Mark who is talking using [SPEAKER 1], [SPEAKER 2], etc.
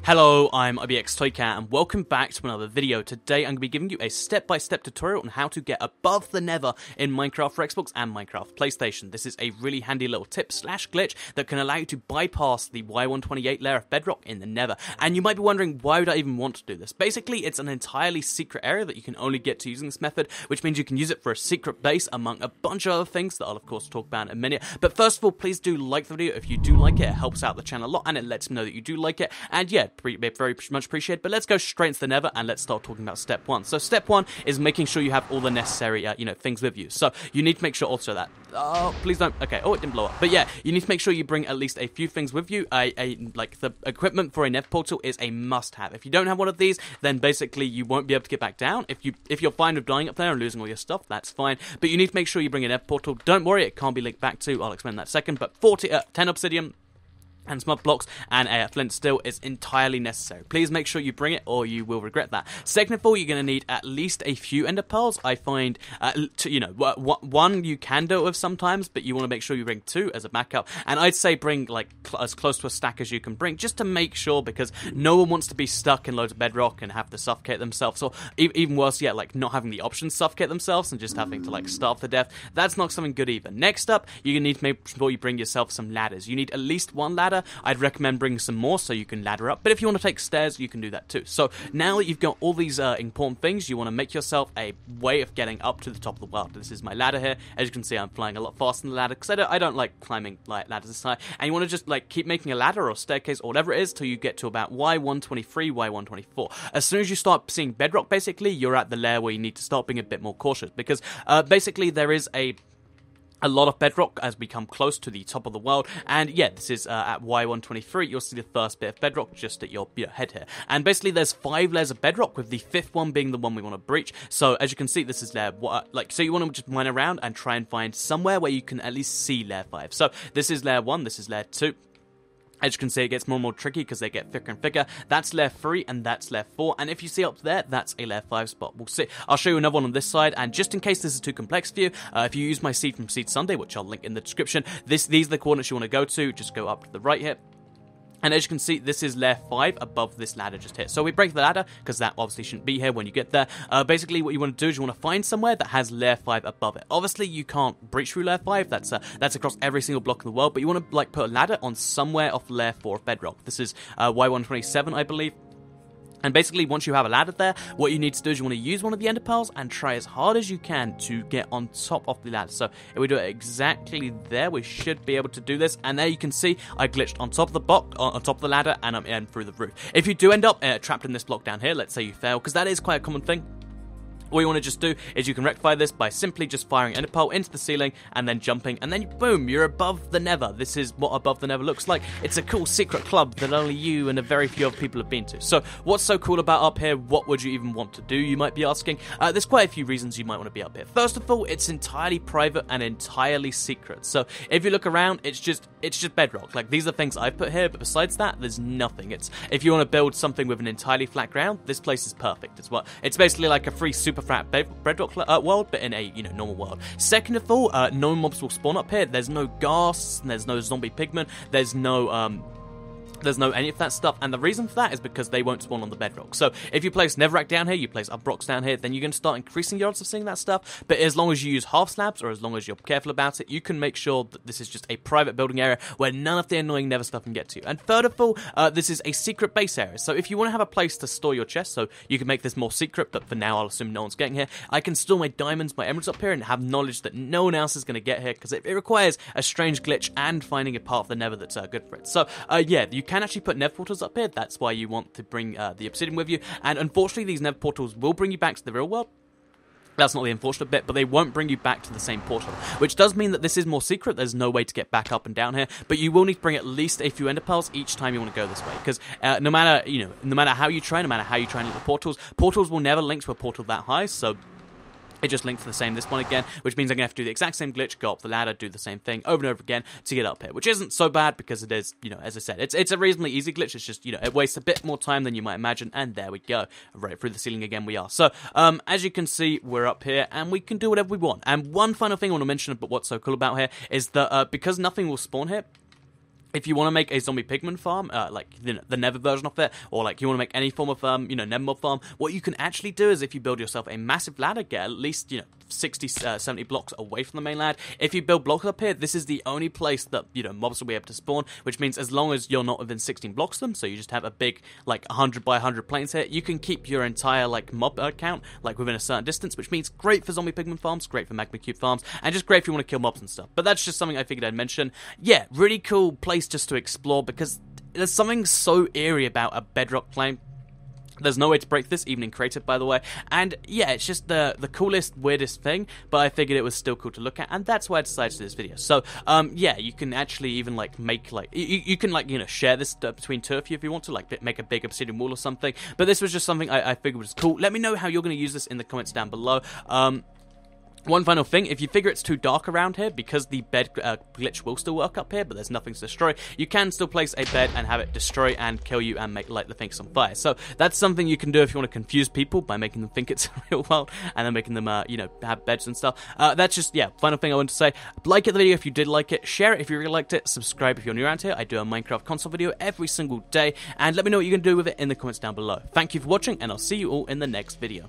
[SPEAKER 1] Hello, I'm IBX Toycat and welcome back to another video. Today I'm going to be giving you a step-by-step tutorial on how to get above the Nether in Minecraft for Xbox and Minecraft PlayStation. This is a really handy little tip/glitch that can allow you to bypass the Y128 layer of bedrock in the Nether. And you might be wondering, why would I even want to do this? Basically, it's an entirely secret area that you can only get to using this method, which means you can use it for a secret base among a bunch of other things that I'll of course talk about in a minute. But first of all, please do like the video. If you do like it, it helps out the channel a lot and it lets me know that you do like it. And yeah, very much appreciated. But let's go straight into the Nether and let's start talking about step one. So step one is making sure you have all the necessary things with you. So you need to make sure also that please don't. Okay. Oh, it didn't blow up. But yeah, you need to make sure you bring at least a few things with you. Like the equipment for a Nether Portal is a must-have. If you don't have one of these, then basically you won't be able to get back down. If you're fine with dying up there and losing all your stuff, that's fine. But you need to make sure you bring a Nether Portal. Don't worry, it can't be linked back to. I'll explain that in a second. But 10 obsidian and smud blocks and a flint steel is entirely necessary. Please make sure you bring it or you will regret that. Second of all, you're going to need at least a few ender pearls. I find, one you can do it with sometimes, but you want to make sure you bring two as a backup. And I'd say bring like as close to a stack as you can bring, just to make sure, because no one wants to be stuck in loads of bedrock and have to suffocate themselves, or even worse yet, like not having the option to suffocate themselves and just having to like starve to death. That's not something good either. Next up, you're going to need to make sure you bring yourself some ladders. You need at least one ladder. I'd recommend bringing some more so you can ladder up, but if you want to take stairs, you can do that too. So now that you've got all these important things, you want to make yourself a way of getting up to the top of the world. This is my ladder here. As you can see, I'm flying a lot faster than the ladder because I don't like climbing like ladders this high. And you want to just like keep making a ladder or staircase or whatever it is till you get to about Y123, Y124. As soon as you start seeing bedrock, basically, you're at the layer where you need to start being a bit more cautious, because basically there is a lot of bedrock as we come close to the top of the world. And yeah, this is at Y123, you'll see the first bit of bedrock just at your head here. And basically there's 5 layers of bedrock, with the 5th one being the one we want to breach. So as you can see, this is layer so you want to just mine around and try and find somewhere where you can at least see layer 5. So this is layer 1, this is layer 2. As you can see, it gets more and more tricky because they get thicker and thicker. That's layer 3 and that's layer 4. And if you see up there, that's a layer 5 spot. We'll see. I'll show you another one on this side. And just in case this is too complex for you, if you use my seed from Seed Sunday, which I'll link in the description, these are the coordinates you want to go to. Just go up to the right here. And as you can see, this is layer 5 above this ladder just here. So we break the ladder, because that obviously shouldn't be here when you get there. Basically, what you want to do is you want to find somewhere that has layer 5 above it. Obviously, you can't breach through layer 5. That's across every single block in the world. But you want to like put a ladder on somewhere off layer 4 of bedrock. This is Y127, I believe. And basically, once you have a ladder there, what you need to do is you want to use one of the ender pearls and try as hard as you can to get on top of the ladder. So if we do it exactly there, we should be able to do this. And there you can see I glitched on top of the block, on top of the ladder, and I'm in through the roof. If you do end up trapped in this block down here, let's say you fail, because that is quite a common thing. All you want to just do is you can rectify this by simply just firing ender pearl into the ceiling and then jumping, and then boom, you're above the Nether. This is what above the Nether looks like. It's a cool secret club that only you and a very few other people have been to. So what's so cool about up here? What would you even want to do, you might be asking? There's quite a few reasons you might want to be up here. First of all, it's entirely private and entirely secret. So if you look around, it's just bedrock. Like, these are things I've put here, but besides that, there's nothing. If you want to build something with an entirely flat ground, this place is perfect as well. It's basically like a free super flat bedrock world, but in a normal world. Second of all, no mobs will spawn up here. There's no ghasts, there's no zombie pigmen, there's no any of that stuff, and the reason for that is because they won't spawn on the bedrock. So if you place netherrack down here, you place up rocks down here, then you're going to start increasing your odds of seeing that stuff. But as long as you use half slabs, or as long as you're careful about it, you can make sure that this is just a private building area where none of the annoying nether stuff can get to you. And third of all, this is a secret base area. So if you want to have a place to store your chest, so you can make this more secret, but for now I'll assume no one's getting here, I can store my diamonds, my emeralds up here, and have knowledge that no one else is going to get here, because it requires a strange glitch and finding a part of the nether that's good for it. So yeah, you can actually put nether portals up here. That's why you want to bring the obsidian with you. And unfortunately, these nether portals will bring you back to the real world. That's not the unfortunate bit, but they won't bring you back to the same portal, which does mean that this is more secret. There's no way to get back up and down here, but you will need to bring at least a few ender pearls each time you want to go this way, because no matter how you try and link the portals will never link to a portal that high. So it just links to the same this one again, which means I'm going to have to do the exact same glitch, go up the ladder, do the same thing over and over again to get up here, which isn't so bad because it is, as I said, it's a reasonably easy glitch. It's just, it wastes a bit more time than you might imagine, and there we go. Right through the ceiling again we are. So, as you can see, we're up here, and we can do whatever we want. And one final thing I want to mention about what's so cool about here is that because nothing will spawn here, if you want to make a zombie pigman farm, like the Nether version of it, or like you want to make any form of, Nether mob farm, what you can actually do is if you build yourself a massive ladder, get at least, 60, 70 blocks away from the main land. If you build blocks up here, this is the only place that, mobs will be able to spawn, which means as long as you're not within 16 blocks of them, so you just have a big, like, 100 by 100 planes here, you can keep your entire, like, mob count, like, within a certain distance, which means great for zombie pigman farms, great for magma cube farms, and just great if you want to kill mobs and stuff. But that's just something I figured I'd mention. Yeah, really cool place just to explore, because there's something so eerie about a bedrock plane. There's no way to break this, even in creative, by the way. And yeah, it's just the coolest, weirdest thing, but I figured it was still cool to look at, and that's why I decided to do this video. So, yeah, you can actually even, like, make, like, you can, like, share this between two of you if you want to, like, make a big obsidian wall or something. But this was just something I figured was cool. Let me know how you're going to use this in the comments down below. One final thing, if you figure it's too dark around here, because the bed glitch will still work up here, but there's nothing to destroy, you can still place a bed and have it destroy and kill you and light the things on fire. So that's something you can do if you want to confuse people by making them think it's a real world and then making them, have beds and stuff. That's just, yeah, final thing I want to say. Like the video if you did like it, share it if you really liked it, subscribe if you're new around here. I do a Minecraft console video every single day, and let me know what you can do with it in the comments down below. Thank you for watching, and I'll see you all in the next video.